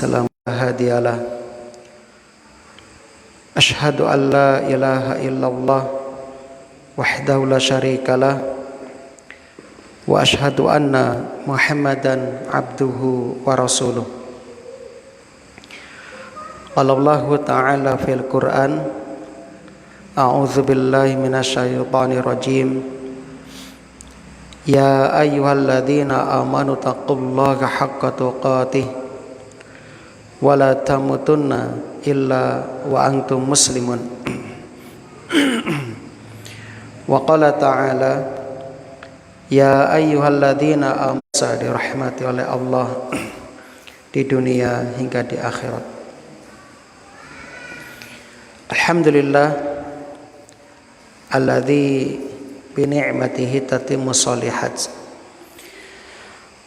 wassalamu hadiyalah. Ashhadu an la ilaha illallah wahdahu la syarikalah wa ashhadu anna Muhammadan abduhu wa rasuluh. Qala Allah ta'ala fil Qur'an, a'udzu billahi minasyaitonir rajim. Ya ayyuhalladzina amanu taqullaha haqqa tuqatih wa la tamutunna illa wa antum muslimun. Wa qala ta'ala, ya ayyuhalladzina amanu dirahmati oleh Allah di dunia hingga di akhirat. Alhamdulillah alladzi bi ni'matihi tatimmu shalihat.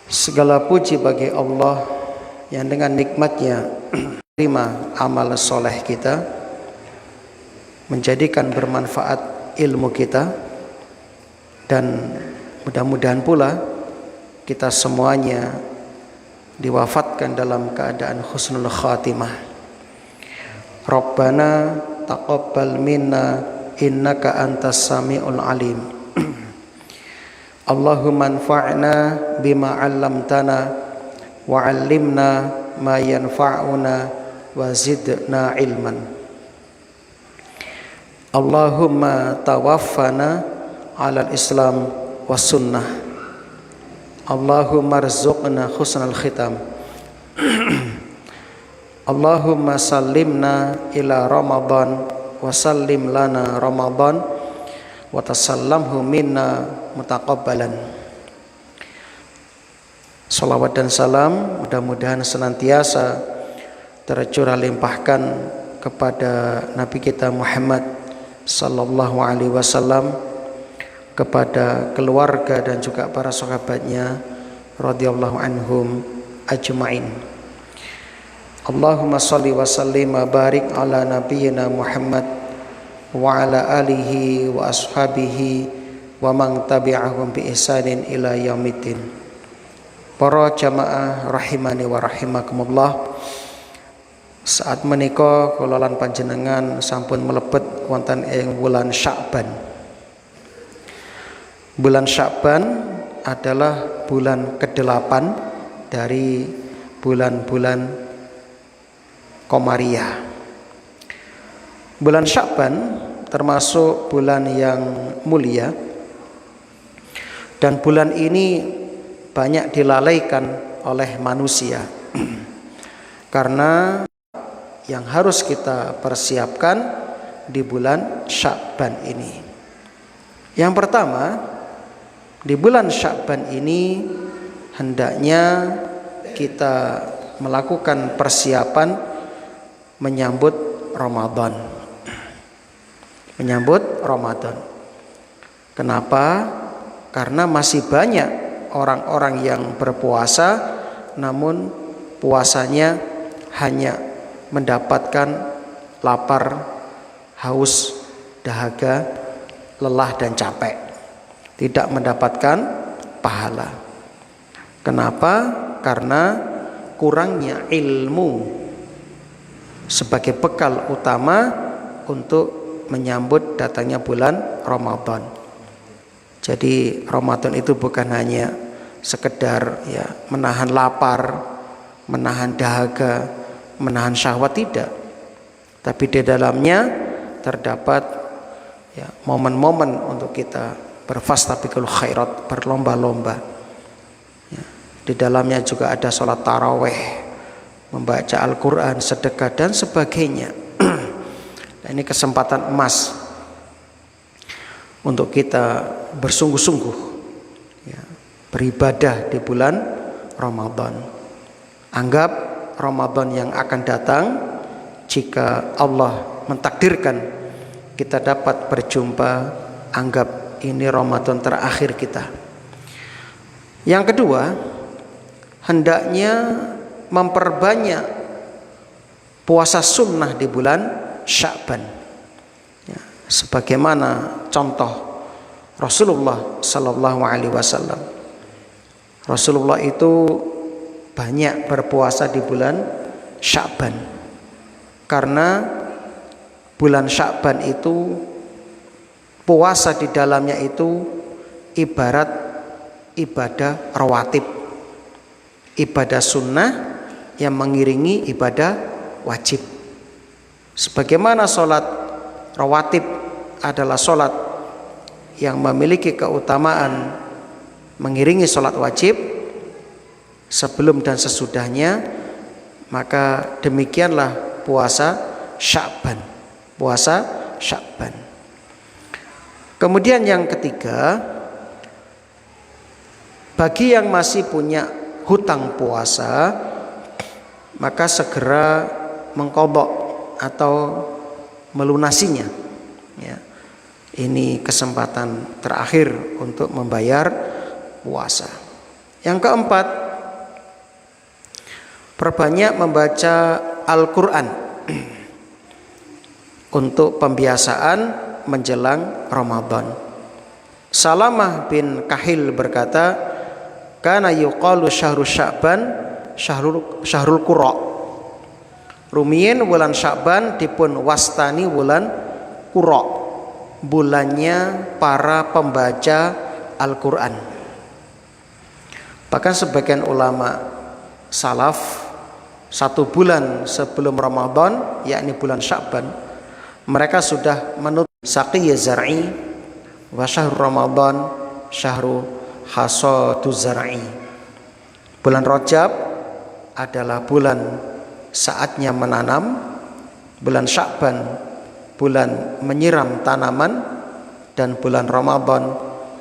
Segala puji bagi Allah yang dengan nikmatnya terima amal soleh kita, menjadikan bermanfaat ilmu kita, dan mudah-mudahan pula kita semuanya diwafatkan dalam keadaan husnul khatimah. Rabbana taqabbal minna innaka antas samiul alim. Allahumma anfa'na bima 'allamtana wa 'allimna ma yanfa'una wa zidna ilman. Allahumma tawaffana 'alal islam was sunnah. Allahumma rzuqna husnal khitam. Allahumma sallimna ila Ramadan wa sallim lana Ramadan wa tasallamhu minna mutaqabbalan. Salawat dan salam mudah-mudahan senantiasa tercurah limpahkan kepada Nabi kita Muhammad sallallahu alaihi wasallam, kepada keluarga dan juga para sahabatnya radhiyallahu anhum ajma'in. Allahumma shalli wa sallim wa barik ala nabiyyina Muhammad wa ala alihi wa ashabihi wa man tabi'ahum bi ihsanin ila yaumiddin. Para jamaah rahimani wa rahimakumullah, saat menika kula lan panjenengan sampun mlebet wonten ing wulan Sya'ban. Bulan Sya'ban adalah bulan ke-8 dari bulan-bulan Qamariyah. Bulan Sya'ban termasuk bulan yang mulia, dan bulan ini banyak dilalaikan oleh manusia karena yang harus kita persiapkan di bulan Sya'ban ini. Yang pertama, di bulan Sya'ban ini hendaknya kita melakukan persiapan menyambut Ramadan. Menyambut Ramadan. Kenapa? Karena masih banyak orang-orang yang berpuasa namun puasanya hanya mendapatkan lapar, haus, dahaga, lelah dan capek, tidak mendapatkan pahala. Kenapa? Karena kurangnya ilmu sebagai bekal utama untuk menyambut datangnya bulan Ramadan. Jadi Ramadan itu bukan hanya sekedar menahan lapar, menahan dahaga, menahan syahwat, tidak. Tapi di dalamnya terdapat momen-momen untuk kita berfastabiqul khairat, berlomba-lomba. Di dalamnya juga ada sholat taraweh, membaca Al-Quran, sedekah dan sebagainya. Nah, ini kesempatan emas untuk kita bersungguh-sungguh beribadah di bulan Ramadan. Anggap Ramadan yang akan datang, jika Allah mentakdirkan kita dapat berjumpa, anggap ini Ramadan terakhir kita. Yang kedua, hendaknya memperbanyak puasa sunnah di bulan Sya'ban, sebagaimana contoh Rasulullah sallallahu alaihi wasallam. Rasulullah itu banyak berpuasa di bulan Sya'ban. Karena bulan Sya'ban itu puasa di dalamnya itu ibarat ibadah rawatib, ibadah sunnah yang mengiringi ibadah wajib. Sebagaimana sholat rawatib adalah sholat yang memiliki keutamaan mengiringi sholat wajib sebelum dan sesudahnya, maka demikianlah puasa Sya'ban. Puasa Sya'ban. Kemudian yang ketiga, bagi yang masih punya hutang puasa, maka segera mengqadha atau melunasinya. Ya. Ini kesempatan terakhir untuk membayar puasa. Yang keempat, perbanyak membaca Al-Quran untuk pembiasaan menjelang Ramadan. Salamah bin Kahil berkata, kana yuqalu syahrul Sya'ban syahrul Qurra. Rumiyin wulan Sya'ban dipun wastani wulan Qurra, bulannya para pembaca Al-Quran. Bahkan sebagian ulama salaf 1 bulan sebelum Ramadan, yakni bulan Sya'ban, mereka sudah menutup saqiyya zar'i wa syahrul Ramadan syahrul hasaduz zar'i. Bulan Rajab adalah bulan saatnya menanam, bulan Sya'ban bulan menyiram tanaman, dan bulan Ramadan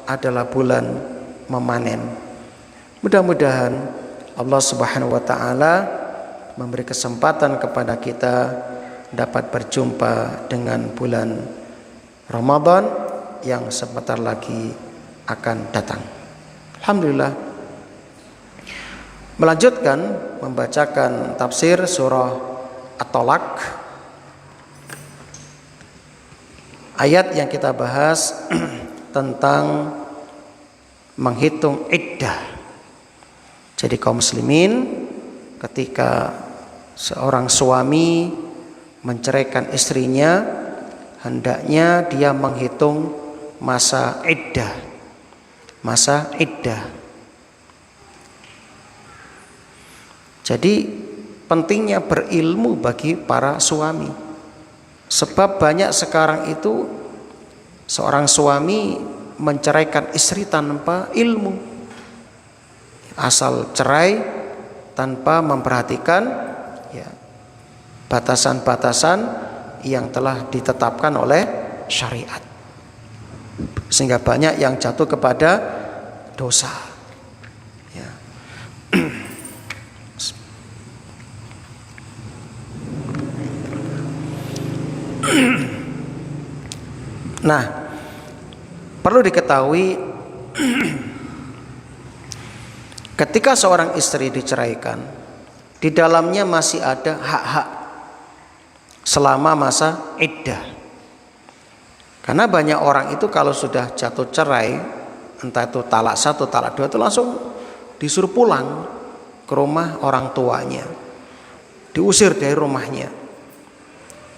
adalah bulan memanen. Mudah-mudahan Allah Subhanahu wa taala memberi kesempatan kepada kita dapat berjumpa dengan bulan Ramadan yang sebentar lagi akan datang. Alhamdulillah. Melanjutkan membacakan tafsir surah At-Talaq. Ayat yang kita bahas tentang menghitung iddah. Jadi kaum muslimin, ketika seorang suami menceraikan istrinya, hendaknya dia menghitung masa iddah. Masa iddah. Jadi pentingnya berilmu bagi para suami. Sebab banyak sekarang itu seorang suami menceraikan istri tanpa ilmu, asal cerai tanpa memperhatikan ya, batasan-batasan yang telah ditetapkan oleh syariat, sehingga banyak yang jatuh kepada dosa ya. Nah, perlu diketahui ketika seorang istri diceraikan, di dalamnya masih ada hak-hak selama masa iddah. Karena banyak orang itu kalau sudah jatuh cerai, entah itu talak 1, talak 2, itu langsung disuruh pulang ke rumah orang tuanya, diusir dari rumahnya,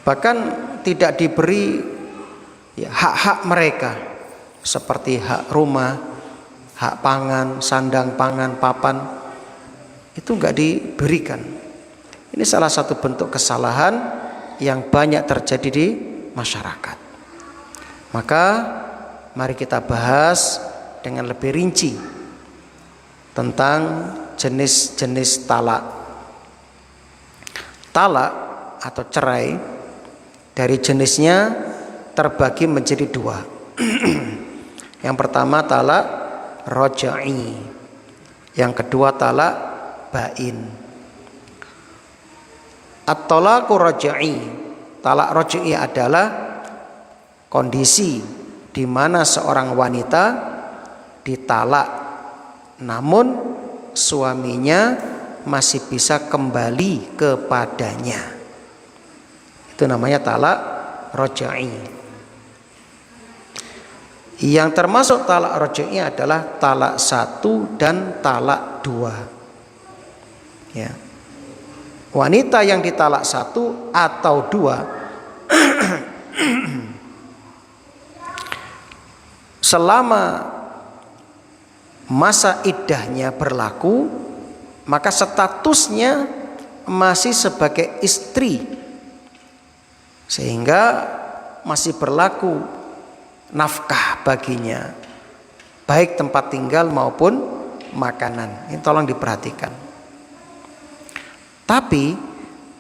bahkan tidak diberi ya, hak-hak mereka seperti hak rumah, hak pangan, sandang pangan, papan, itu enggak diberikan. Ini salah satu bentuk kesalahan yang banyak terjadi di masyarakat. Maka mari kita bahas dengan lebih rinci tentang jenis-jenis talak. Talak atau cerai dari jenisnya terbagi menjadi 2. Yang pertama talak raj'i, yang kedua talak bain. At-talaqu raj'i, talak raj'i adalah kondisi di mana seorang wanita ditalak namun suaminya masih bisa kembali kepadanya. Itu namanya talak raj'i. Yang termasuk talak raj'i adalah talak 1 dan talak 2. Ya. wanita yang ditalak 1 atau 2 selama masa iddahnya berlaku, maka statusnya masih sebagai istri, sehingga masih berlaku nafkah baginya, baik tempat tinggal maupun makanan. Ini tolong diperhatikan. Tapi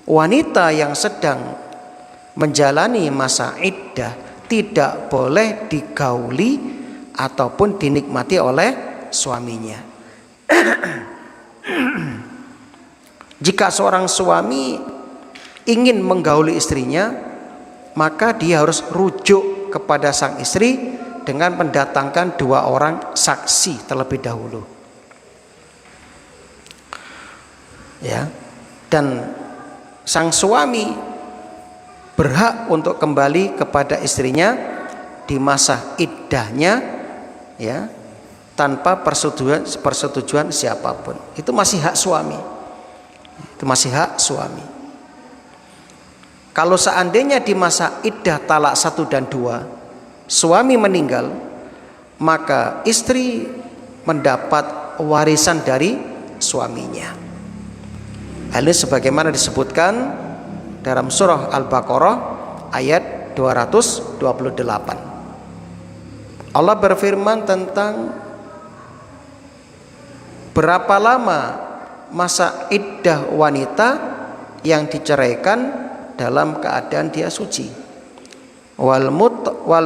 wanita yang sedang menjalani masa iddah tidak boleh digauli ataupun dinikmati oleh suaminya. Jika seorang suami ingin menggauli istrinya, maka dia harus rujuk kepada sang istri dengan mendatangkan 2 orang saksi terlebih dahulu. Ya. Dan sang suami berhak untuk kembali kepada istrinya di masa iddahnya, ya, tanpa persetujuan siapapun. Itu masih hak suami. Itu masih hak suami. Kalau seandainya di masa iddah talak 1 dan 2 suami meninggal, maka istri mendapat warisan dari suaminya. Hal ini sebagaimana disebutkan dalam surah Al-Baqarah ayat 228. Allah berfirman tentang berapa lama masa iddah wanita yang diceraikan dalam keadaan dia suci. Wal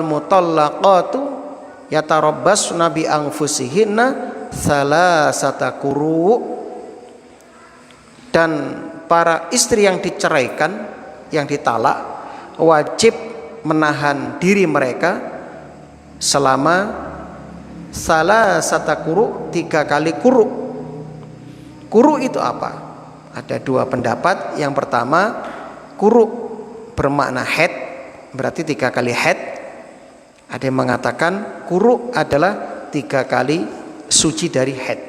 mutallaqatu yatarabbasna bi anfusihinna salasata quru'. Dan para istri yang diceraikan, yang ditalak, wajib menahan diri mereka selama salasata quru', 3 kali quru'. Quru' itu apa? Ada 2 pendapat. Yang pertama, quru' bermakna haid, berarti 3 kali haid. Ada yang mengatakan quru' adalah 3 kali suci dari haid.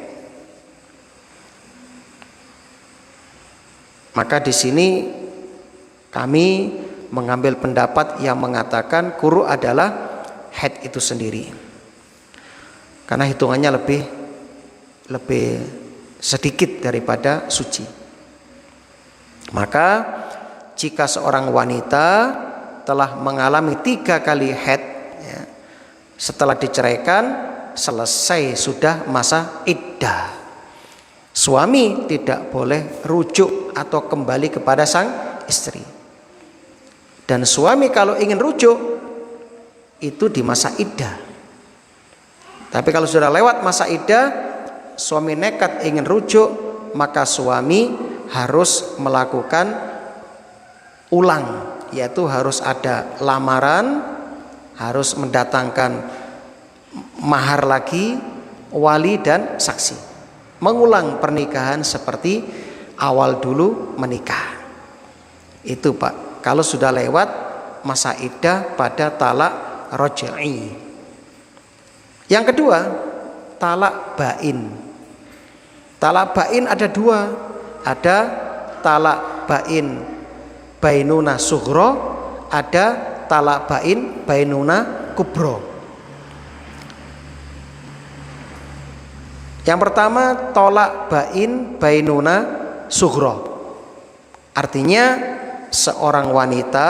Maka di sini kami mengambil pendapat yang mengatakan quru' adalah haid itu sendiri, karena hitungannya lebih sedikit daripada suci. Maka jika seorang wanita telah mengalami 3 kali haid, ya, setelah diceraikan, selesai sudah masa iddah, suami tidak boleh rujuk atau kembali kepada sang istri. Dan suami kalau ingin rujuk itu di masa iddah. Tapi kalau sudah lewat masa iddah, suami nekat ingin rujuk, maka suami harus melakukan ulang, yaitu harus ada lamaran, harus mendatangkan mahar lagi, wali dan saksi, mengulang pernikahan seperti awal dulu menikah. Itu Pak, kalau sudah lewat masa iddah pada talak raj'i. Yang kedua, talak bain. Talak bain ada 2. Ada talak bain bainuna sughra, ada talak bain bainuna kubro. Yang pertama, tolak bain bainuna sughra. Artinya seorang wanita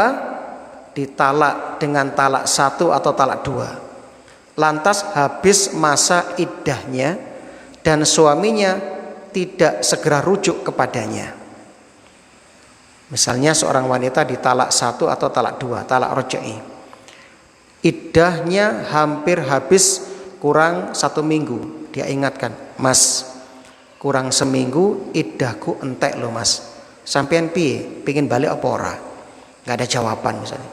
ditalak dengan talak 1 atau talak 2, lantas habis masa iddahnya dan suaminya tidak segera rujuk kepadanya. Misalnya seorang wanita ditalak 1 atau talak 2, talak raj'i, iddahnya hampir habis, kurang 1 minggu. Dia ingatkan, "Mas, kurang seminggu iddahku entek loh mas, sampean piye, pingin balik apa ora?" Gak ada jawaban misalnya.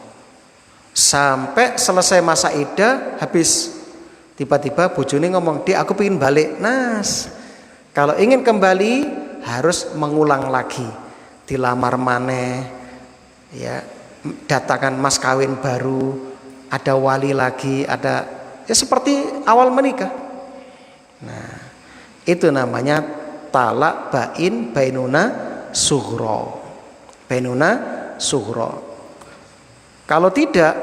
Sampai selesai masa iddah habis, tiba-tiba bojone ngomong, "Dik, aku pingin balik." Nas, kalau ingin kembali harus mengulang lagi, dilamar maneh, ya, datangkan mas kawin baru, ada wali lagi, ada, ya seperti awal menikah. Nah, itu namanya talak bain bainuna sughra. bainuna sughra. Kalau tidak,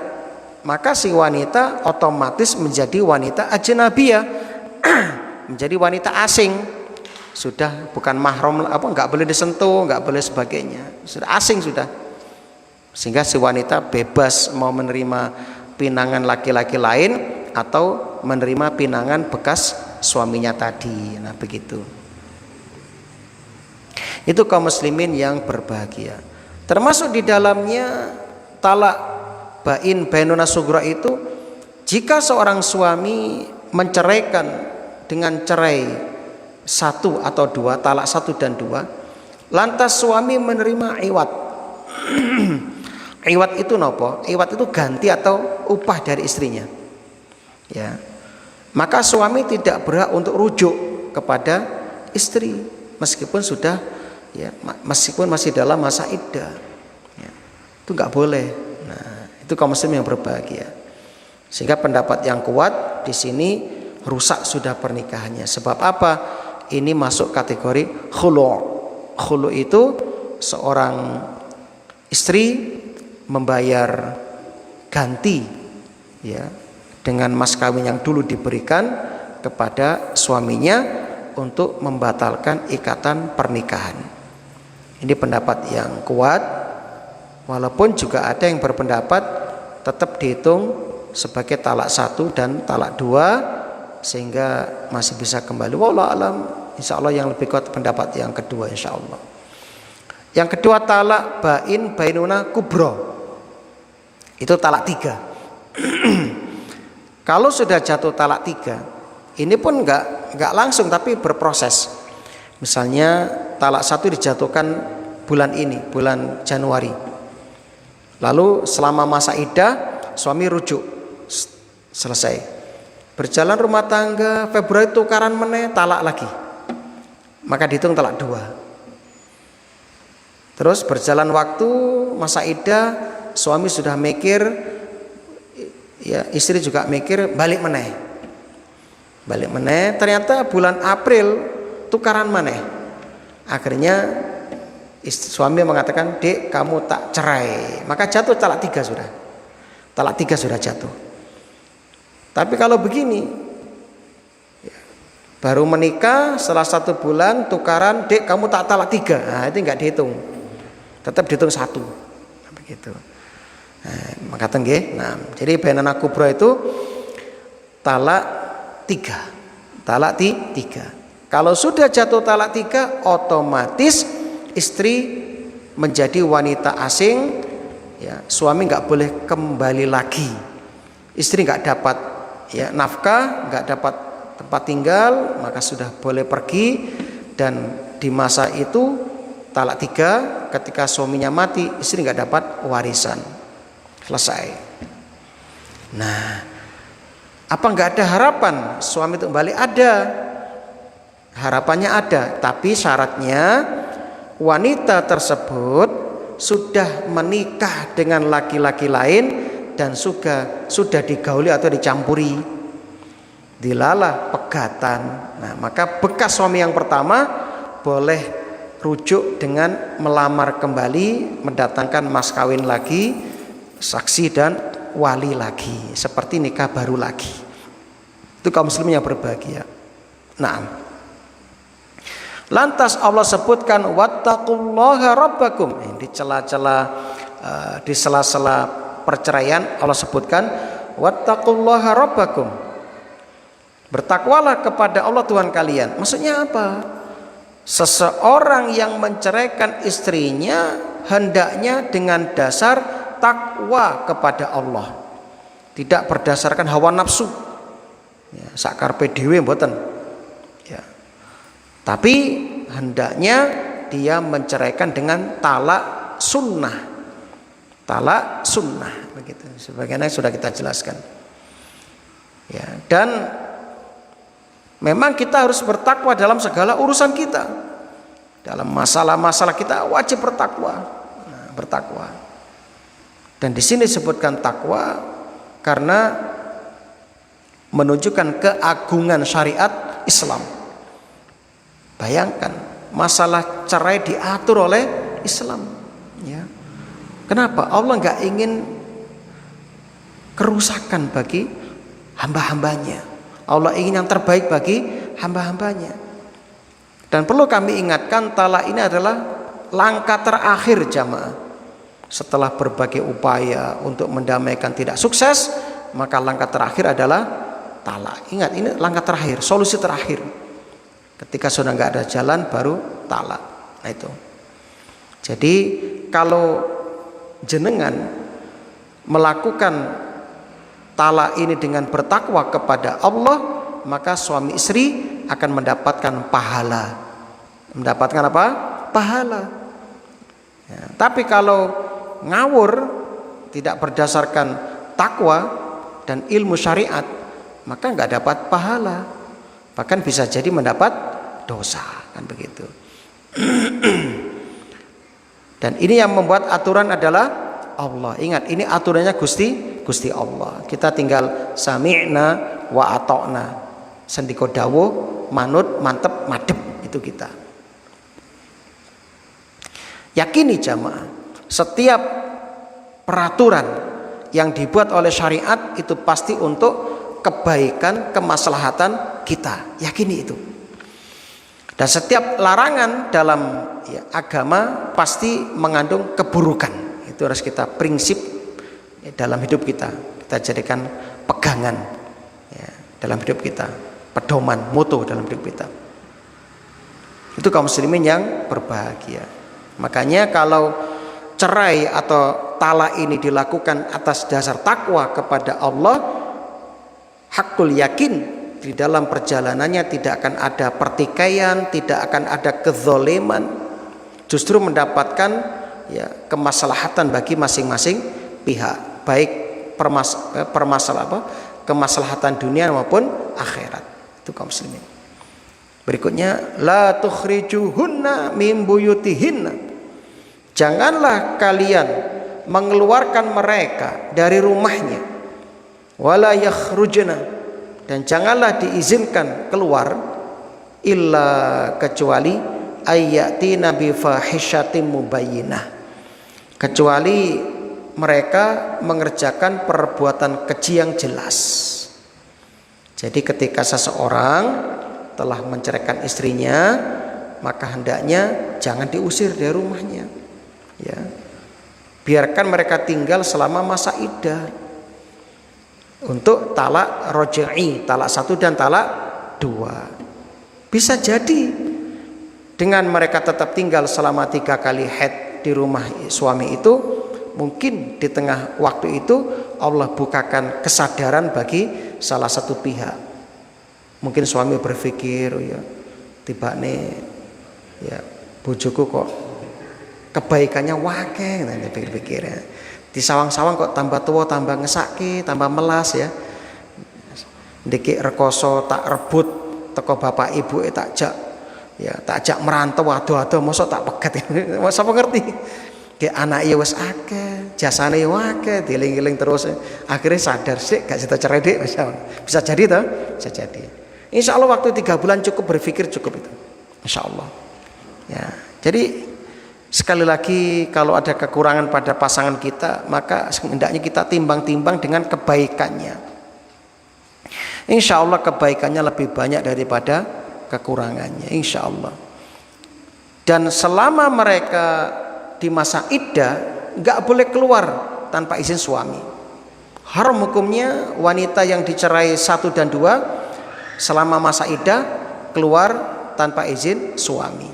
maka si wanita otomatis menjadi wanita ajnabiyah, menjadi wanita asing. Sudah bukan mahram, nggak boleh disentuh, nggak boleh sebagainya, sudah asing sudah. Sehingga si wanita bebas mau menerima pinangan laki-laki lain atau menerima pinangan bekas suaminya tadi. Nah begitu. Itu kaum muslimin yang berbahagia. Termasuk di dalamnya talak bain bainuna sughra itu, jika seorang suami menceraikan dengan cerai 1 atau 2, talak 1 dan 2, lantas suami menerima iwat. Iwat itu nopo? Iwat itu ganti atau upah dari istrinya. Ya. Maka suami tidak berhak untuk rujuk kepada istri meskipun sudah, ya, meskipun masih dalam masa iddah. Ya. Itu nggak boleh. Nah, itu kaum muslim yang berbahagia. Sehingga pendapat yang kuat di sini rusak sudah pernikahannya. Sebab apa? Ini masuk kategori khulu'. Khulu' itu seorang istri membayar ganti, ya, dengan mas kawin yang dulu diberikan kepada suaminya untuk membatalkan ikatan pernikahan. Ini pendapat yang kuat, walaupun juga ada yang berpendapat tetap dihitung sebagai talak 1 dan talak 2 sehingga masih bisa kembali. Wallahu alam, insyaallah yang lebih kuat pendapat yang kedua insyaallah. Yang kedua talak bain bainuna kubra. Itu talak 3. Kalau sudah jatuh talak 3, ini pun enggak langsung tapi berproses. Misalnya talak 1 dijatuhkan bulan ini, bulan Januari. Lalu selama masa iddah suami rujuk, selesai. Berjalan rumah tangga, Februari tukaran meneh, talak lagi, maka dihitung talak 2. Terus berjalan waktu, masa iddah, suami sudah mikir, ya istri juga mikir, balik meneh, ternyata bulan April tukaran meneh. Akhirnya suami mengatakan, "Dek, kamu tak cerai." Maka jatuh talak 3 sudah. Talak 3 sudah jatuh. Tapi kalau begini, baru menikah setelah 1 bulan tukaran, "Dek, kamu tak talak 3." Nah, itu enggak dihitung. Tetap dihitung 1. Begitu. Nah, maka nggih. Nah, jadi bainana kubra itu talak 3. Talak 3. Kalau sudah jatuh talak 3, otomatis istri menjadi wanita asing, ya, suami enggak boleh kembali lagi. Istri enggak dapat, ya, nafkah, enggak dapat tempat tinggal, maka sudah boleh pergi. Dan di masa itu talak 3, ketika suaminya mati, istri enggak dapat warisan. Selesai. Nah, apa enggak ada harapan suami itu kembali? Ada. Harapannya ada, tapi syaratnya wanita tersebut sudah menikah dengan laki-laki lain dan sudah digauli atau dicampuri, dilalah pegatan. Nah, maka bekas suami yang pertama boleh rujuk dengan melamar kembali, mendatangkan mas kawin lagi, saksi dan wali lagi, seperti nikah baru lagi. Itu kaum muslimin yang berbahagia. Nah, lantas Allah sebutkan wattaqullaha rabbakum. Di sela-sela perceraian Allah sebutkan wattaqullaha rabbakum. Bertakwalah kepada Allah Tuhan kalian. Maksudnya apa? Seseorang yang menceraikan istrinya hendaknya dengan dasar takwa kepada Allah, tidak berdasarkan hawa nafsu, ya, sakarpe dhewe mboten, ya. Tapi hendaknya dia menceraikan dengan talak sunnah, begitu. Sebagaimana sudah kita jelaskan. Ya, dan memang kita harus bertakwa dalam segala urusan kita. Dalam masalah-masalah kita wajib bertakwa. Nah, bertakwa. Dan di sini disebutkan takwa karena menunjukkan keagungan syariat Islam. Bayangkan, masalah cerai diatur oleh Islam, ya. Kenapa? Allah nggak ingin kerusakan bagi hamba-hambanya. Allah ingin yang terbaik bagi hamba-hambanya. Dan perlu kami ingatkan, talak ini adalah langkah terakhir jamaah. Setelah berbagai upaya untuk mendamaikan tidak sukses, maka langkah terakhir adalah talak. Ingat, ini langkah terakhir, solusi terakhir. Ketika sudah nggak ada jalan, baru talak. Nah itu. Jadi kalau jenengan melakukan talak ini dengan bertakwa kepada Allah, maka suami istri akan mendapatkan pahala. Mendapatkan apa? Pahala. Ya, tapi kalau ngawur, tidak berdasarkan takwa dan ilmu syariat, maka nggak dapat pahala, bahkan bisa jadi mendapat dosa, kan begitu. Dan ini yang membuat aturan adalah Allah. Ingat, ini aturannya Gusti Allah. Kita tinggal sami'na wa ata'na. Sendiko dawuh, manut, mantep, madep, itu kita. Yakini jamaah, setiap peraturan yang dibuat oleh syariat itu pasti untuk kebaikan, kemaslahatan kita. Yakini itu. Dan setiap larangan dalam agama pasti mengandung keburukan. Itu harus kita prinsip dalam hidup kita. Kita jadikan pegangan dalam hidup kita, pedoman, moto dalam hidup kita. Itu kaum muslimin yang berbahagia. Makanya kalau cerai atau talak ini dilakukan atas dasar takwa kepada Allah, hakul yakin di dalam perjalanannya tidak akan ada pertikaian, tidak akan ada kezoliman, justru mendapatkan kemaslahatan bagi masing-masing pihak, baik kemaslahatan dunia maupun akhirat. Itu kaum muslimin. Berikutnya, la tukhrijuhunna min buyutihinna. Janganlah kalian mengeluarkan mereka dari rumahnya. Wala yakhrujna, dan janganlah diizinkan keluar illa kecuali ayyatina bi fahishatin mubayyinah, kecuali mereka mengerjakan perbuatan keji yang jelas. Jadi ketika seseorang telah menceraikan istrinya, maka hendaknya jangan diusir dari rumahnya, ya. Biarkan mereka tinggal selama masa iddah. Untuk talak roj'i, talak 1 dan talak 2. Bisa jadi dengan mereka tetap tinggal selama 3 kali haid di rumah suami itu, mungkin di tengah waktu itu Allah bukakan kesadaran bagi salah satu pihak. Mungkin suami berpikir, tiba nih bojoku kok kebaikannya wakeh, nanti pikir-pikirnya. Di sawang-sawang kok tambah tua, tambah ngesake, tambah melas ya. Ndiki rekoso tak rebut teko bapak ibu tak jak merantau ado-ado mosok tak pegat. Masa ngerti? Ke anak ya wis akeh, jasane ya akeh, dieling-eling terus. Akhirnya sadar sih gak sida cerai dik. Bisa jadi toh? Bisa jadi. Insya Allah waktu 3 bulan cukup, berpikir cukup itu. Insya Allah. Ya, jadi sekali lagi, kalau ada kekurangan pada pasangan kita, maka hendaknya kita timbang-timbang dengan kebaikannya. Insya Allah kebaikannya lebih banyak daripada kekurangannya, insya Allah. Dan selama mereka di masa iddah, nggak boleh keluar tanpa izin suami. Haram hukumnya wanita yang dicerai 1 dan 2 selama masa iddah keluar tanpa izin suami.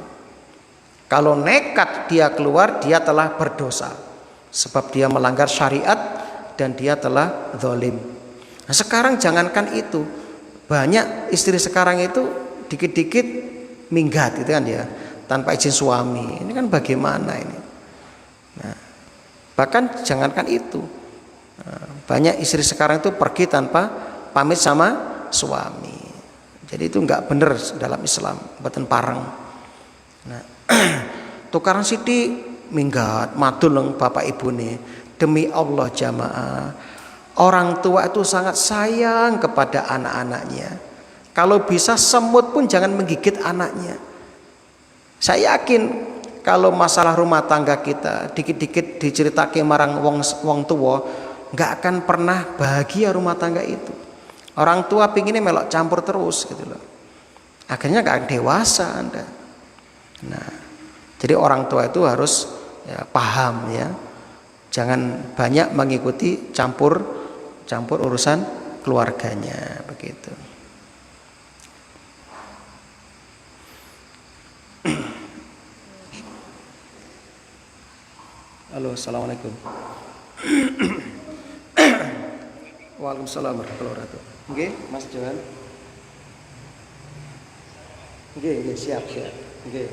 Kalau nekat dia keluar, dia telah berdosa, sebab dia melanggar syariat dan dia telah zalim. Nah, sekarang jangankan itu, banyak istri sekarang itu dikit-dikit minggat gitu kan ya, tanpa izin suami. Ini kan bagaimana ini? Nah, bahkan jangankan itu, banyak istri sekarang itu pergi tanpa pamit sama suami. Jadi itu nggak benar dalam Islam, mboten pareng. Nah, tukaran sithik minggat madul nang bapak ibune. Demi Allah jamaah, orang tua itu sangat sayang kepada anak-anaknya. Kalau bisa semut pun jangan menggigit anaknya. Saya yakin kalau masalah rumah tangga kita dikit-dikit diceritake marang wong tua, nggak akan pernah bahagia rumah tangga itu. Orang tua pinginnya melok campur terus gitu loh. Akhirnya nggak dewasa Anda. Nah, jadi orang tua itu harus ya, paham ya. Jangan banyak mengikuti campur urusan keluarganya begitu. Halo, assalamualaikum. Waalaikumsalam warahmatullahi wabarakatuh. Oke, Mas Johan. Oke, siap. Oke.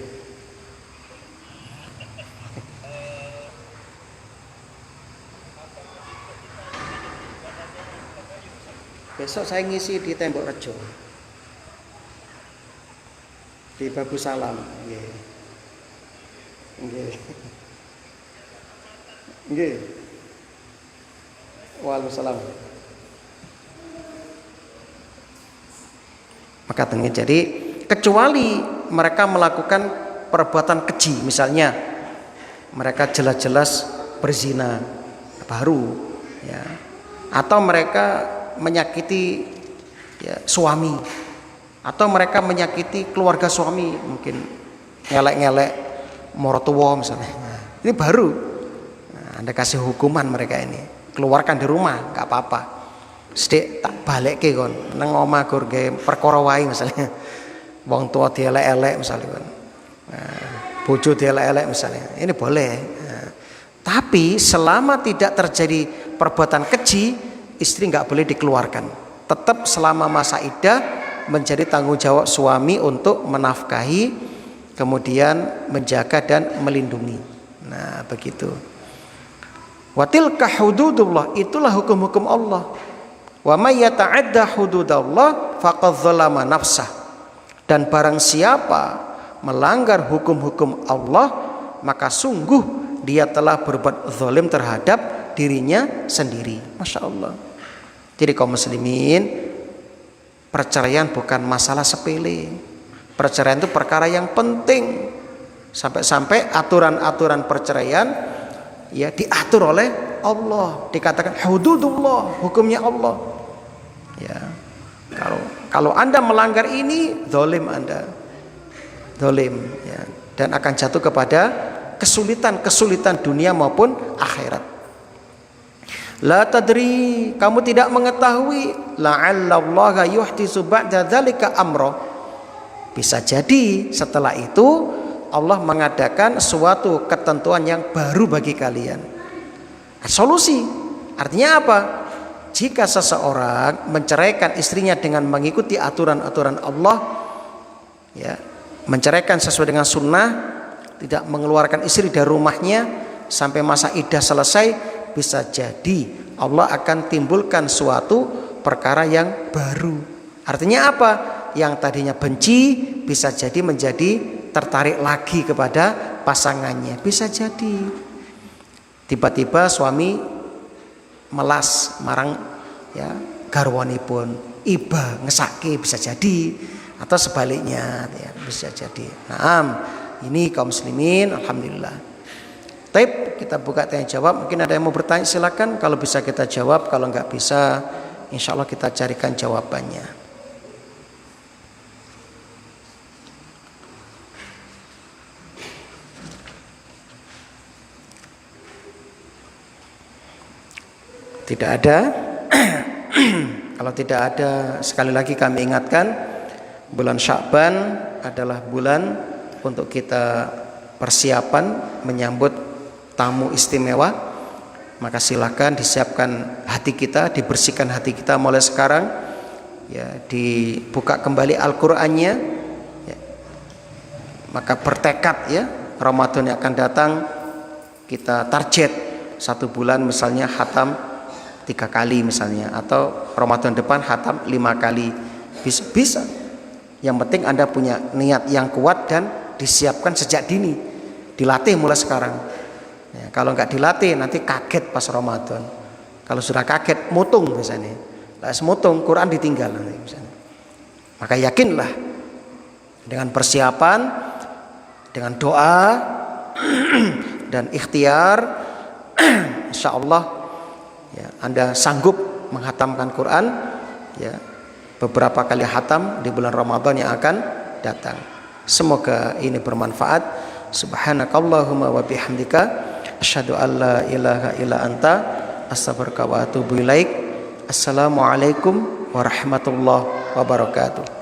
Besok saya ngisi di Tembok Rejo, di Bagus Salam. Nggih. Waalaikumsalam. Maka jadi kecuali mereka melakukan perbuatan keji, misalnya mereka jelas-jelas berzina baru ya, atau mereka menyakiti ya, suami, atau mereka menyakiti keluarga suami, mungkin ngelek-ngelek mertua misalnya. Ini baru. Nah, Anda kasih hukuman mereka ini, keluarkan di rumah, nggak apa-apa. Sedek tak balik ke kon, nang omah gur ge perkara wae misalnya. Wong tua dielek-elek misalnya kon. Nah, bojo dielek-elek misalnya. Ini boleh. Nah, tapi selama tidak terjadi perbuatan keji, istri nggak boleh dikeluarkan. Tetap selama masa iddah menjadi tanggung jawab suami untuk menafkahi, kemudian menjaga dan melindungi. Nah, begitu. Wa tilka hududullah, itulah hukum-hukum Allah. Wa may yata'adda hududallah faqad dzalama nafsah. Dan barang siapa melanggar hukum-hukum Allah, maka sungguh dia telah berbuat zalim terhadap dirinya sendiri. Masya Allah. Jadi kaum muslimin, perceraian bukan masalah sepele. Perceraian itu perkara yang penting. Sampai-sampai aturan-aturan perceraian ya diatur oleh Allah. Dikatakan hududullah, hukumnya Allah. Ya. Kalau Anda melanggar ini, zalim Anda. Zalim ya, dan akan jatuh kepada kesulitan dunia maupun akhirat. La tadri, kamu tidak mengetahui, la'allallaha yuhdisu ba'da dzalika amra. Bisa jadi setelah itu Allah mengadakan suatu ketentuan yang baru bagi kalian. Solusi artinya apa? Jika seseorang menceraikan istrinya dengan mengikuti aturan-aturan Allah, ya, menceraikan sesuai dengan sunnah, tidak mengeluarkan istri dari rumahnya sampai masa iddah selesai, bisa jadi Allah akan timbulkan suatu perkara yang baru. Artinya apa? Yang tadinya benci bisa jadi menjadi tertarik lagi kepada pasangannya. Bisa jadi tiba-tiba suami melas marang ya garwanipun, iba ngesake, bisa jadi, atau sebaliknya ya, bisa jadi. Nah, ini kaum muslimin, alhamdulillah. Taib, kita buka tanya jawab. Mungkin ada yang mau bertanya, silakan. Kalau bisa kita jawab, kalau nggak bisa, insya Allah kita carikan jawabannya. Tidak ada. Kalau tidak ada, sekali lagi kami ingatkan, bulan Sya'ban adalah bulan untuk kita persiapan menyambut tamu istimewa. Maka silakan disiapkan hati kita, dibersihkan hati kita mulai sekarang ya, dibuka kembali Al-Qur'annya ya. Maka bertekad ya, Ramadan yang akan datang kita target 1 bulan misalnya khatam 3 kali misalnya, atau Ramadan depan khatam 5 kali. Bisa. Yang penting Anda punya niat yang kuat dan disiapkan sejak dini, dilatih mulai sekarang ya. Kalau nggak dilatih nanti kaget pas Ramadan. Kalau sudah kaget mutung misalnya, lah semutung Quran ditinggal nanti misalnya. Maka yakinlah dengan persiapan, dengan doa dan ikhtiar, insyaallah ya, Anda sanggup menghatamkan Quran ya, beberapa kali hatam di bulan Ramadan yang akan datang. Semoga ini bermanfaat. Subhanakallahumma wa bihamdika asyhadu an la ilaha illa anta astaghfiruka wa atubu ilaik. Assalamualaikum warahmatullahi wabarakatuh.